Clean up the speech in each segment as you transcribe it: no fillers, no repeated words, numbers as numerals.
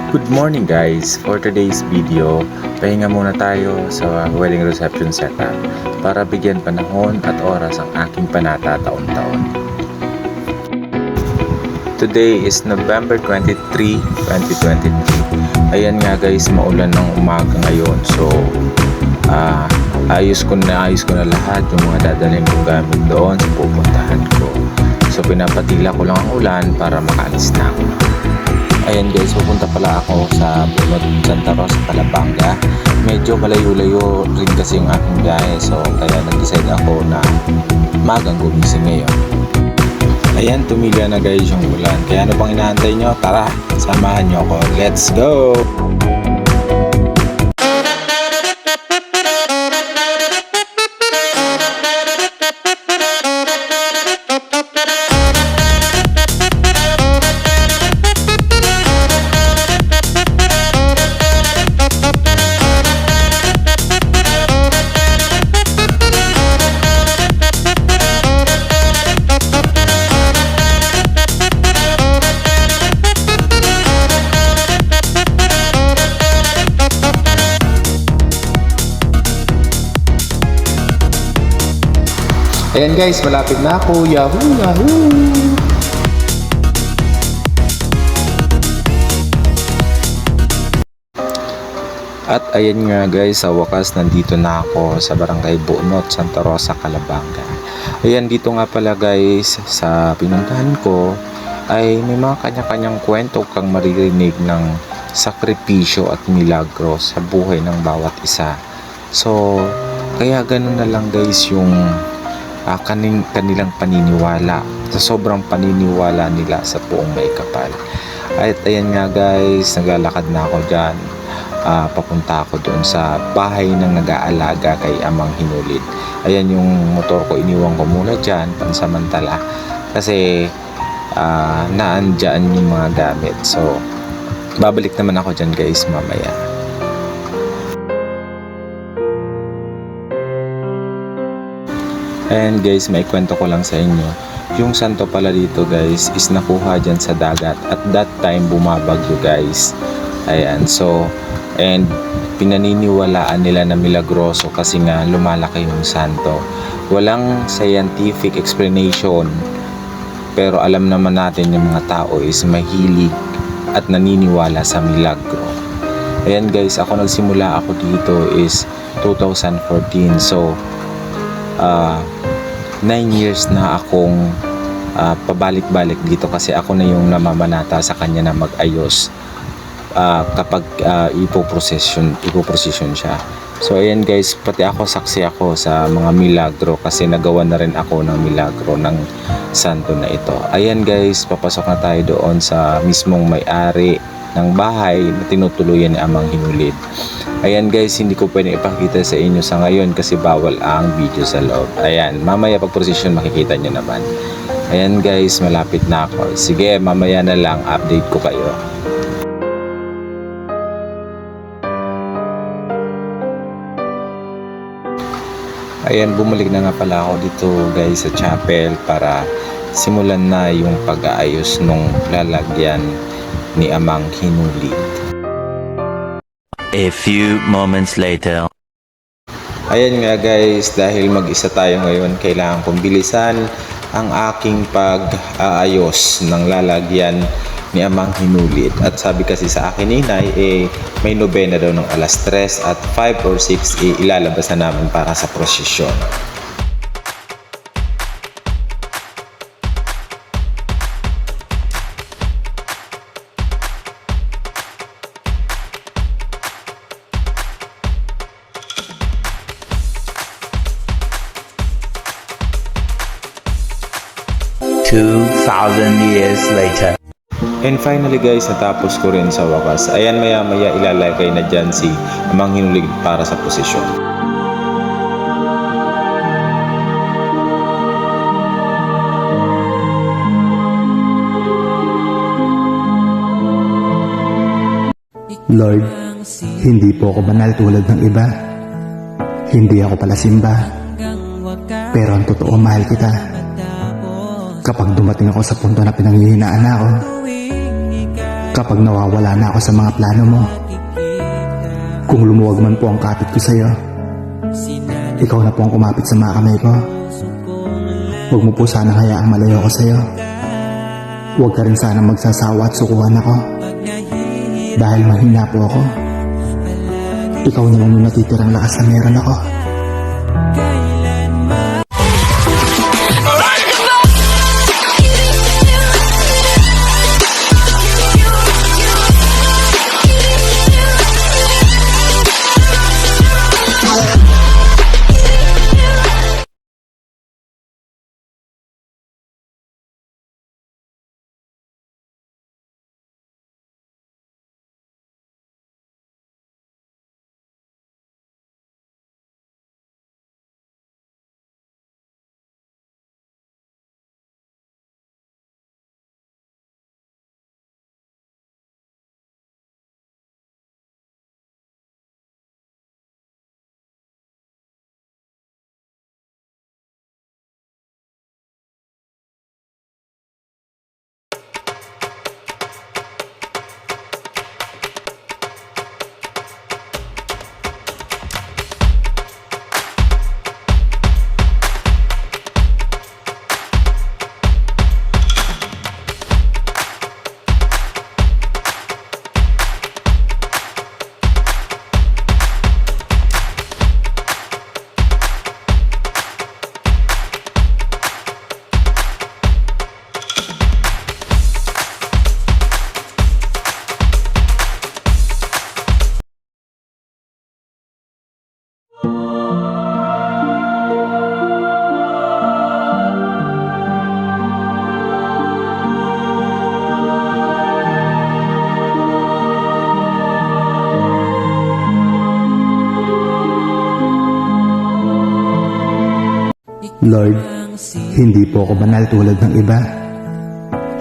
Good morning guys! For today's video, pahinga muna tayo sa wedding reception setup para bigyan panahon at oras ang aking panata taon-taon. Today is November 23, 2023. Ayan nga guys, maulan ng umaga ngayon. So, ayos ko na lahat yung mga dadalhin kong gamit doon sa pupuntahan ko. So, pinapatila ko lang ang ulan para makaalis na ako. Ayan guys, pupunta pala ako sa Bunot, Santa Rosa, Calabanga. Medyo malayo-layo rin kasi yung aking biyahe. So kaya nag-decide ako na magang gumising ngayon. Ayan, tumila na guys yung ulan. Kaya ano pang inaantay nyo? Tara, samahan nyo ako. Let's go! Ayan guys, malapit na ako. Yahoo! Yahoo! At ayan nga guys, sa wakas nandito na ako sa Barangay Bunot, Santa Rosa, Calabanga. Ayan, dito nga pala guys, sa pinuntahan ko ay may mga kanya-kanyang kwento kang maririnig ng sakripisyo at milagro sa buhay ng bawat isa. So, kaya ganun na lang guys yung kanilang paniniwala, sa sobrang paniniwala nila sa Poong May Kapal. At ayan nga guys, naglalakad na ako dyan. Papunta ako doon sa bahay ng nag-aalaga kay Amang Hinulid. Ayan yung motor ko, iniwan ko muna dyan pansamantala kasi naandyan yung mga gamit. So babalik naman ako dyan guys mamaya. And guys, may kwento ko lang sa inyo. Yung santo pala dito guys is nakuha dyan sa dagat. At that time bumabagyo guys. Ayan, so and pinaniniwalaan nila na milagroso kasi nga lumalaki yung santo. Walang scientific explanation, pero alam naman natin yung mga tao is mahilig at naniniwala sa milagro. Ayan guys, ako nagsimula ako dito is 2014. So 9 years na akong pabalik-balik dito kasi ako na yung namamanata sa kanya na mag-ayos kapag ipoprosesyon siya. So ayan guys, pati ako saksi ako sa mga milagro kasi nagawa na rin ako ng milagro ng santo na ito. Ayan guys, papasok na tayo doon sa mismong may-ari ng bahay na tinutuluyan ni Amang Hinulid. Ayan guys, hindi ko pwedeng ipakita sa inyo sa ngayon kasi bawal ang video sa loob. Ayan, mamaya pag prosesyon makikita nyo naman. Ayan guys, malapit na ako. Sige, mamaya na lang update ko kayo. Ayan, bumalik na nga pala ako dito guys sa chapel para simulan na yung pag-aayos nung lalagyan ni Amang Hinulid. A few moments later. Ayan nga guys, dahil mag-isa tayo ngayon, kailangan kong bilisan ang aking pag-aayos ng lalagyan ni Amang Hinulid. At sabi kasi sa akin ni Nay, may nobena daw ng alas 3 at 5 or 6 ilalabas na namin para sa prosesyon. Years later. And finally guys, natapos ko rin sa wakas. Ayan, maya-maya ilalagay na dyan si Amang Hinulid para sa posisyon. Lord, hindi po ako banal tulad ng iba. Hindi ako pala simba. Pero ang totoo, mahal kita. Kapag dumating ako sa punto na pinanghihinaan na ako, Kapag nawawala na ako sa mga plano mo, kung lumuwag man po ang kapit ko sa'yo, ikaw na po ang kumapit sa mga kamay ko. Huwag mo po sanang hayaang malayo ko sa'yo. Huwag ka rin sanang magsasawa at sukuhan ako. Dahil mahina po ako, ikaw na lang yung natitirang lakas na meron ako. Lord, hindi po ako banal tulad ng iba.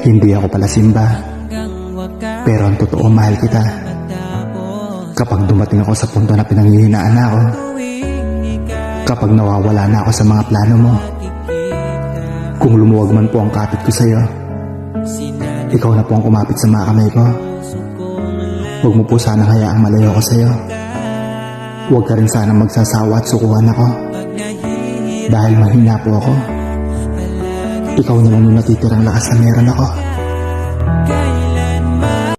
Hindi ako pala simba. Pero ang totoo, mahal kita. Kapag dumating ako sa punto na pinanghihinaan na ako, kapag nawawala na ako sa mga plano mo, kung lumuwag man po ang kapit ko sa'yo, ikaw na po ang kumapit sa mga kamay ko. Huwag mo po sanang hayaang malayo ko sa'yo. Huwag ka rin sanang magsasawa at sukuhan ako. Dahil mahina po ako, ikaw na lang yung natitirang lakas na meron ako.